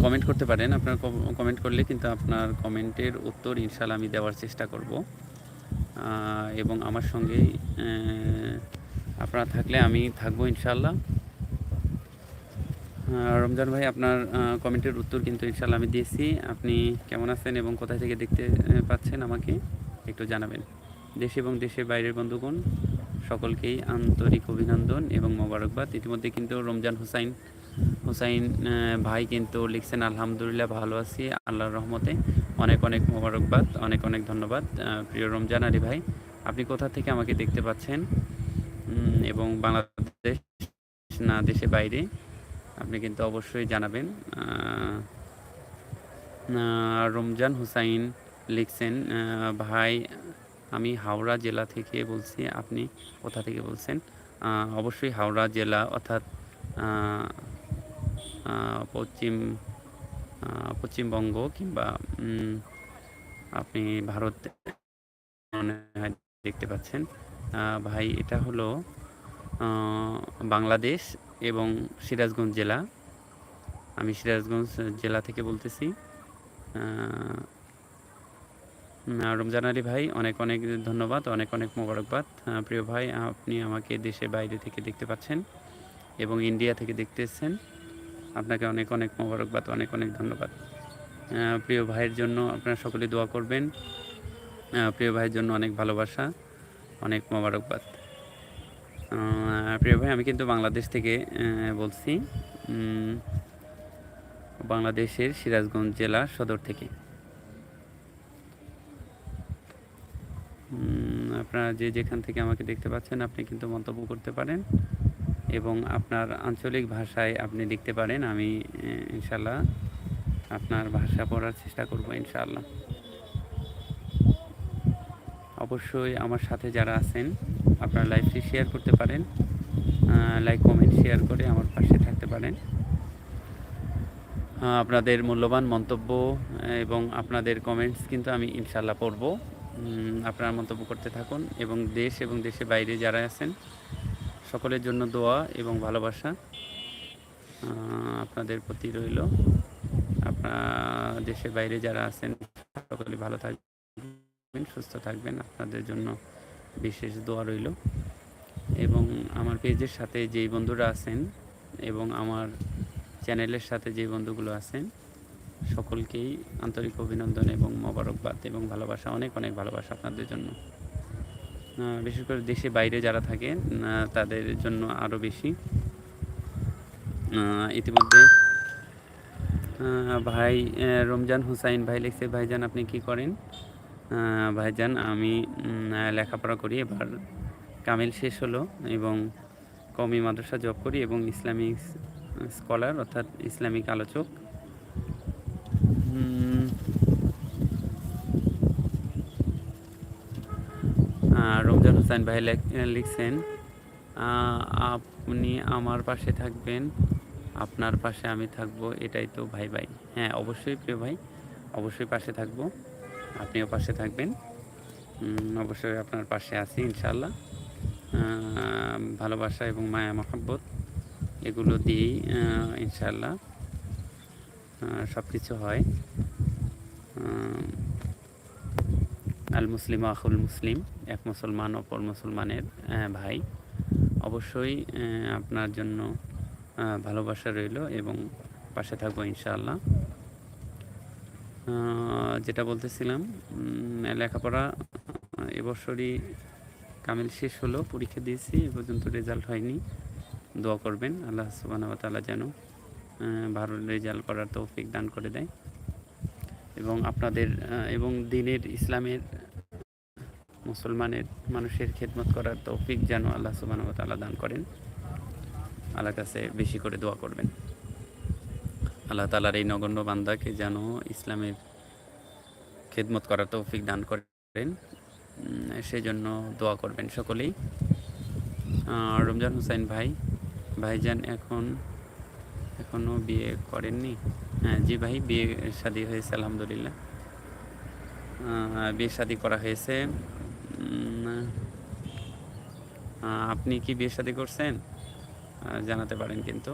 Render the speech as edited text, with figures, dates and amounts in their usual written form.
Comment করতে পারেন। আপনার কমেন্ট করলে কিন্তু আপনার কমেন্টের উত্তর ইনশাআল্লাহ আমি দেওয়ার চেষ্টা করব। এবং আমার সঙ্গেই আপনারা থাকলে আমি থাকবো ইনশাআল্লাহ। রমজান ভাই, আপনার কমেন্টের উত্তর কিন্তু ইনশাআল্লাহ আমি দিয়েছি। আপনি কেমন আছেন এবং কোথায় থেকে দেখতে পাচ্ছেন আমাকে একটু জানাবেন। দেশ এবং দেশের বাইরের বন্ধুগণ সকলকেই আন্তরিক অভিনন্দন এবং মোবারকবাদ। ইতিমধ্যে কিন্তু রমজান হুসাইন ভাই কিন্তু লিখছেন আলহামদুলিল্লাহ ভালো আছি আল্লাহর রহমতে। অনেক অনেক মোবারকবাদ, অনেক অনেক ধন্যবাদ। প্রিয় রমজান আলী ভাই, আপনি কোথা থেকে আমাকে দেখতে পাচ্ছেন এবং বাংলাদেশ না দেশে বাইরে আপনি কিন্তু অবশ্যই জানাবেন। রমজান হুসাইন লিখছেন, ভাই আমি হাওড়া জেলা থেকে বলছি। আপনি কোথা থেকে বলছেন? অবশ্যই হাওড়া জেলা, অর্থাৎ পশ্চিমবঙ্গ কিংবা আপনি ভারত মনে হয় দেখতে পাচ্ছেন। ভাই এটা হলো বাংলাদেশ এবং সিরাজগঞ্জ জেলা। আমি সিরাজগঞ্জ জেলা থেকে বলতেছি। রমজান আলী ভাই, অনেক অনেক ধন্যবাদ, অনেক অনেক মোবারকবাদ। প্রিয় ভাই, আপনি আমাকে দেশে বাইরে থেকে দেখতে পাচ্ছেন এবং ইন্ডিয়া থেকে দেখতেছেন। আপনাকে অনেক অনেক মোবারকবাদ, অনেক অনেক ধন্যবাদ। প্রিয় ভাইয়ের জন্য আপনারা সকলে দোয়া করবেন। প্রিয় ভাইয়ের জন্য অনেক ভালোবাসা, অনেক মোবারকবাদ। প্রিয় ভাই, আমি কিন্তু বাংলাদেশ থেকে বলছি, বাংলাদেশের সিরাজগঞ্জ জেলা সদর থেকে। আপনারা যে যেখান থেকে আমাকে দেখতে পাচ্ছেন আপনি কিন্তু মন্তব্য করতে পারেন এবং আপনার আঞ্চলিক ভাষায় আপনি লিখতে পারেন। আমি ইনশাল্লাহ আপনার ভাষা পড়ার চেষ্টা করব ইনশাআল্লাহ। অবশ্যই আমার সাথে যারা আছেন আপনারা লাইভটি শেয়ার করতে পারেন, লাইক কমেন্ট শেয়ার করে আমার পাশে থাকতে পারেন। আপনাদের মূল্যবান মন্তব্য এবং আপনাদের কমেন্টস কিন্তু আমি ইনশাআল্লাহ পড়ব। আপনারা মন্তব্য করতে থাকুন এবং দেশ এবং দেশের বাইরে যারা আছেন সকলের জন্য দোয়া এবং ভালোবাসা আপনাদের প্রতি রইল। আপনারা দেশের বাইরে যারা আছেন সকলে ভালো থাকবেন, সুস্থ থাকবেন, আপনাদের জন্য বিশেষ দোয়া রইল। এবং আমার পেজের সাথে যেই বন্ধুরা আছেন এবং আমার চ্যানেলের সাথে যে বন্ধুগুলো আছেন সকলকেই আন্তরিক অভিনন্দন এবং মোবারকবাদ এবং ভালোবাসা, অনেক অনেক ভালোবাসা আপনাদের জন্য। বিশেষ করে দেশে বাইরে যারা থাকেন তাদের জন্য আরও বেশি। ইতিমধ্যে ভাই রমজান হুসাইন ভাই লিখছে, ভাইজান আপনি কি করেন? ভাইজান আমি লেখাপড়া করি, এবার কামিল শেষ হলো এবং কওমি মাদ্রাসা জব করি এবং ইসলামিক স্কলার অর্থাৎ ইসলামিক আলোচক। রমজান হুসাইন ভাই লিখছেন, আপনি আমার পাশে থাকবেন, আপনার পাশে আমি থাকবো, এটাই তো ভাই ভাই। হ্যাঁ অবশ্যই প্রিয় ভাই, অবশ্যই পাশে থাকবো, আপনিও পাশে থাকবেন। অবশ্যই আপনার পাশে আছি ইনশাআল্লাহ। ভালোবাসা এবং মায়া মহব্বত এগুলো দিয়েই ইনশাআল্লাহ সব কিছু হয়। আল মুসলিম আখুল মুসলিম, এক মুসলমান অপর মুসলমানের ভাই। অবশ্যই আপনার জন্য ভালোবাসা রইল এবং পাশে থাকবো ইনশাআল্লাহ। যেটা বলতেছিলাম, লেখাপড়া এবছরই কামিল শেষ হলো, পরীক্ষা দিয়েছি, এ পর্যন্ত রেজাল্ট হয়নি। দোয়া করবেন আল্লাহ সুবহানাহু ওয়া তাআলা যেন ভালো রেজাল্ট করার তৌফিক দান করে দেয় এবং আপনাদের এবং দিনের ইসলামের মুসলমানের মানুষের খেদমত করার তৌফিক যেন আল্লাহ সুবহানাহু ওয়া তাআলা দান করেন। আল্লাহর কাছে বেশি করে দোয়া করবেন আল্লাহ তাআলার এই নগণ্য বান্দাকে যেন ইসলামের খেদমত করার তৌফিক দান করেন, সেই জন্য দোয়া করবেন সকলেই। রমজান হুসাইন ভাই, ভাইজান এখনও বিয়ে করেননি? হ্যাঁ জি ভাই, বিয়ে শাদী হয়েছে আলহামদুলিল্লাহ, বিয়ে শাদী করা হয়েছে। আপনি কি বিয়ে শাদী করছেন? জানাতে পারেন কিন্তু।